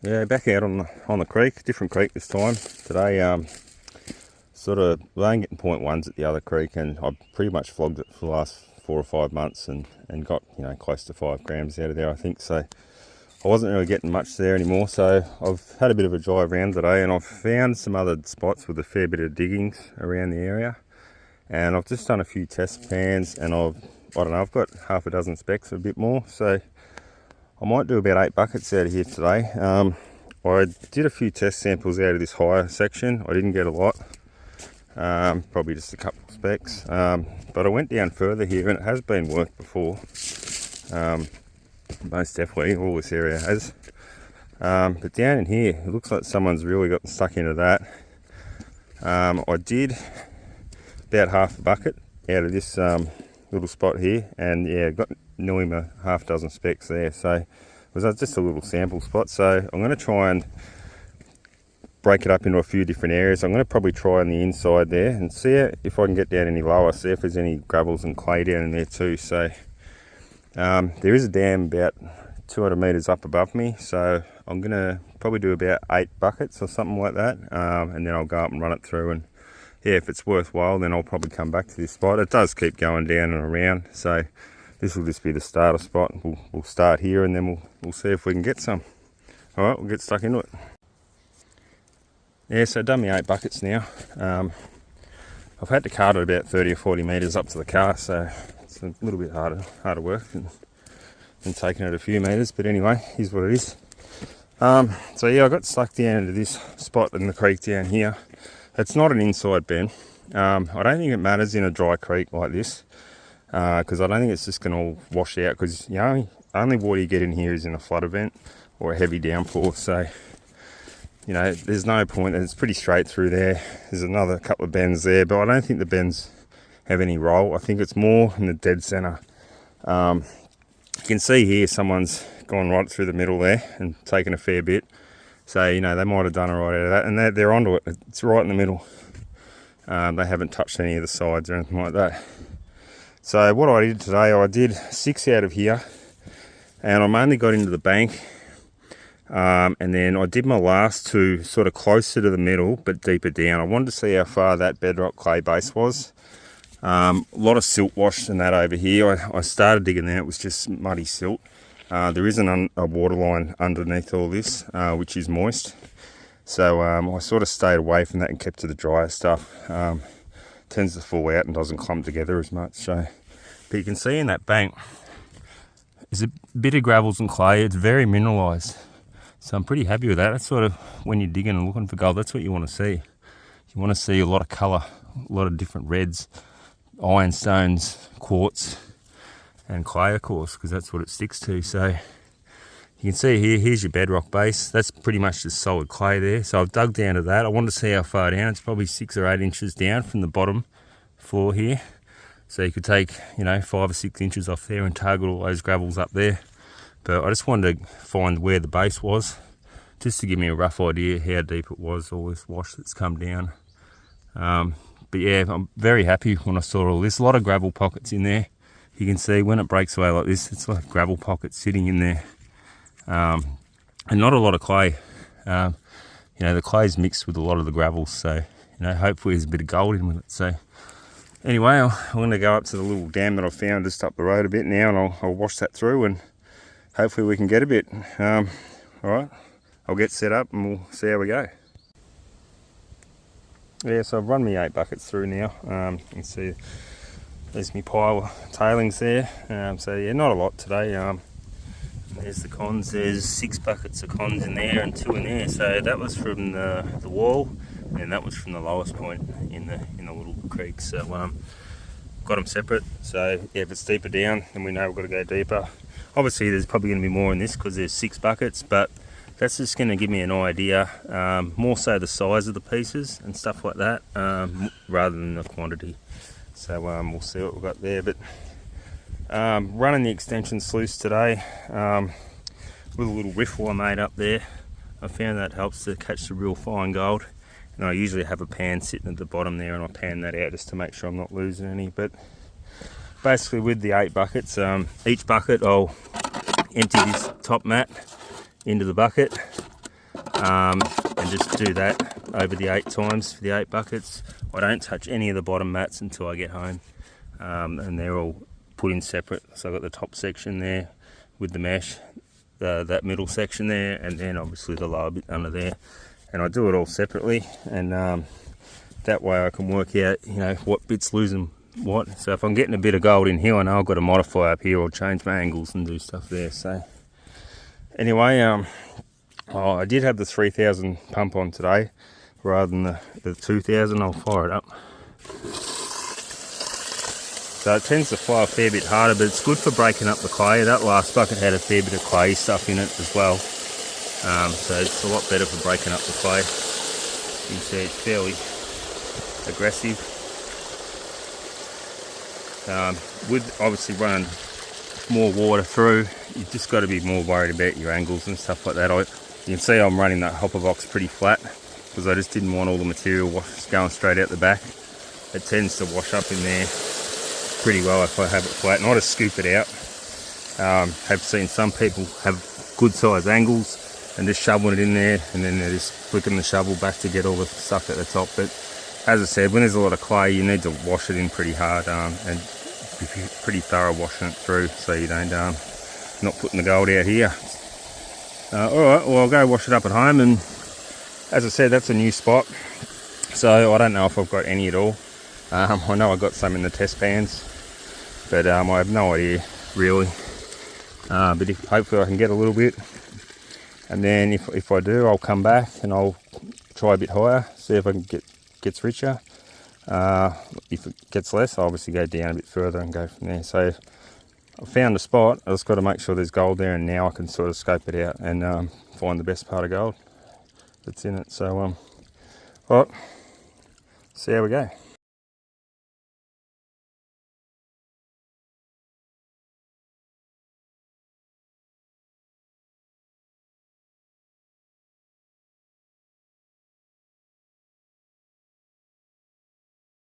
Yeah, back out on the creek, different creek this time. Today, sort of, we ain't getting 0.1s at the other creek, and I've pretty much flogged it for the last 4 or 5 months and got, close to 5 grams out of there, I think. So I wasn't really getting much there anymore. So I've had a bit of a drive around today, and I've found some other spots with a fair bit of diggings around the area. And I've just done a few test pans, and I've got half a dozen specks, a bit more. So I might do about 8 buckets out of here today. I did a few test samples out of this higher section. I didn't get a lot, probably just a couple of specks. But I went down further here, and it has been worked before. Most definitely, all this area has. But down in here, it looks like someone's really gotten stuck into that. I did about half a bucket out of this little spot here, and yeah, got nearly a half dozen specks there. So it was just a little sample spot. So I'm going to try and break it up into a few different areas. I'm going to probably try on the inside there and see if I can get down any lower, see if there's any gravels and clay down in there too. So there is a dam about 200 metres up above me, so I'm going to probably do about 8 buckets or something like that, and then I'll go up and run it through, and yeah, if it's worthwhile, then I'll probably come back to this spot. It does keep going down and around, so this will just be the starter spot. We'll start here, and then we'll see if we can get some. All right, we'll get stuck into it. Yeah, so I've done my 8 buckets now. I've had to cart it about 30 or 40 metres up to the car, so it's a little bit harder work than taking it a few metres, but anyway, here's what it is. So yeah, I got stuck down into this spot in the creek down here. It's not an inside bend. I don't think it matters in a dry creek like this, because I don't think it's just going to wash out, because only water you get in here is in a flood event or a heavy downpour. So there's no point, and it's pretty straight through there. There's another couple of bends there, but I don't think the bends have any roll. I think it's more in the dead centre. You can see here someone's gone right through the middle there and taken a fair bit. So, they might have done it right out of that, and they're onto it. It's right in the middle. They haven't touched any of the sides or anything like that. So what I did today, I did 6 out of here, and I mainly got into the bank. And then I did my last 2 sort of closer to the middle, but deeper down. I wanted to see how far that bedrock clay base was. A lot of silt wash and that over here. I started digging there, it was just muddy silt. There isn't a water line underneath all this, which is moist. So I sort of stayed away from that and kept to the drier stuff. Tends to fall out and doesn't clump together as much. So, but you can see in that bank, there's a bit of gravels and clay. It's very mineralised. So I'm pretty happy with that. That's sort of, when you're digging and looking for gold, that's what you want to see. You want to see a lot of colour, a lot of different reds, ironstones, quartz, and clay, of course, because that's what it sticks to. So you can see here's your bedrock base. That's pretty much just solid clay there. So I've dug down to that. I wanted to see how far down. It's probably 6 or 8 inches down from the bottom floor here. So you could take, 5 or 6 inches off there and target all those gravels up there. But I just wanted to find where the base was, just to give me a rough idea how deep it was, all this wash that's come down. But yeah, I'm very happy when I saw all this. A lot of gravel pockets in there. You can see when it breaks away like this, it's like gravel pockets sitting in there. And not a lot of clay. The clay's mixed with a lot of the gravels, so hopefully there's a bit of gold in with it. So anyway, I'm going to go up to the little dam that I found just up the road a bit now, and I'll wash that through, and hopefully we can get a bit. All right, I'll get set up and we'll see how we go. Yeah, so I've run my 8 buckets through now. You can see there's my pile of tailings there. So yeah, not a lot today. There's the cons. There's 6 buckets of cons in there and 2 in there. So that was from the wall, and that was from the lowest point in the little creek. So got them separate. So yeah, if it's deeper down, then we know we've got to go deeper. Obviously, there's probably going to be more in this because there's 6 buckets, but that's just going to give me an idea, more so the size of the pieces and stuff like that, rather than the quantity. So we'll see what we've got there. But running the extension sluice today with a little riffle I made up there. I found that helps to catch the real fine gold. And I usually have a pan sitting at the bottom there, and I pan that out just to make sure I'm not losing any. But basically with the 8 buckets, each bucket I'll empty this top mat into the bucket, and just do that over the 8 times for the 8 buckets. I don't touch any of the bottom mats until I get home, and they're all put in separate. So I've got the top section there with the mesh, that middle section there, and then obviously the lower bit under there, and I do it all separately, and that way I can work out, you know, what bit's losing what. So if I'm getting a bit of gold in here, I know I've got to modify up here or change my angles and do stuff there. So anyway, I did have the 3000 pump on today rather than the 2000. I'll fire it up. So it tends to fly a fair bit harder, but it's good for breaking up the clay. That last bucket had a fair bit of clay stuff in it as well, so it's a lot better for breaking up the clay. You can see it's fairly aggressive. With obviously running more water through, you've just got to be more worried about your angles and stuff like that. You can see I'm running that hopper box pretty flat because I just didn't want all the material going straight out the back. It tends to wash up in there pretty well if I have it flat, and I just scoop it out. Have seen some people have good size angles and just shoveling it in there, and then they're just flicking the shovel back to get all the stuff at the top. But as I said, when there's a lot of clay, you need to wash it in pretty hard, and be pretty thorough washing it through so you don't not putting the gold out here. Alright, well I'll go wash it up at home, and as I said, that's a new spot, so I don't know if I've got any at all. I know I got some in the test pans, but I have no idea really. But hopefully I can get a little bit, and then if I do, I'll come back and I'll try a bit higher, see if I can gets richer. If it gets less, I'll obviously go down a bit further and go from there. So I found a spot. I just got to make sure there's gold there, and now I can sort of scope it out and find the best part of gold that's in it. So, all right, see how we go.